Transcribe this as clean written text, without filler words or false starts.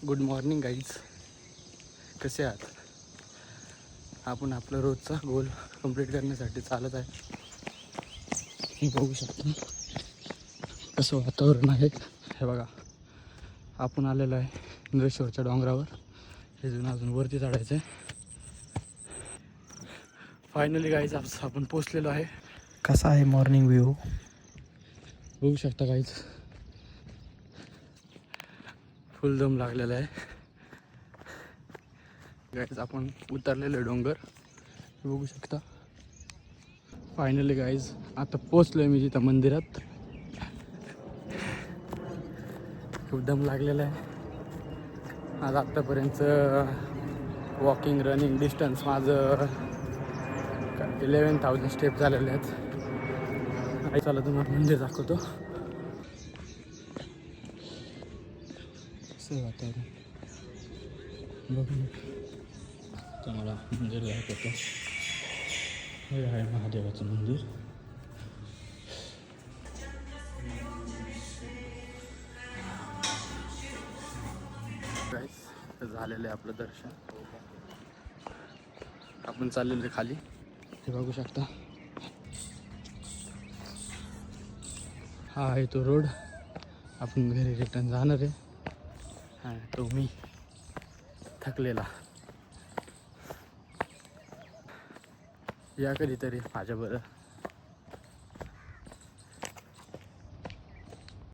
Good morning guys, कसे आहात? आपण आपलं रोजचा गोल कंप्लीट करण्यासाठी चालत आहे. हे बघू शकता कसं वातावरण आहे. हे बघा, आपण आलेलो आहे निळेश्वरच्या डोंगरावर. हे अजून वरती चढायचं आहे. फायनली गाईज आपण पोचलेलो आहे. कसा आहे मॉर्निंग व्ह्यू? बघू शकता गाईज, फुल दम लागलेला आहे. गाईज आपण उतरलेलो आहे डोंगर, हे बघू शकता. फायनली गाईज आता पोचलोय मी तिथं मंदिरात. खूप दम लागलेला आहे. आज आत्तापर्यंत वॉकिंग रनिंग डिस्टन्स माझं 11,000 स्टेप झालेले आहेत. चला तुम्हाला मंदिर दाखवतो. कसं वातावरण बघून तुम्हाला मंदिर दाखवतो. हे आहे महादेवाचं मंदिर. झालेलं आहे आपलं दर्शन. आपण चाललेलं खाली, हे बघू शकता. हा आहे तो रोड. आपण घरी रिटर्न जाणार आहे. हा तो मी थकलेला. या कधीतरी माझ्याबरोबर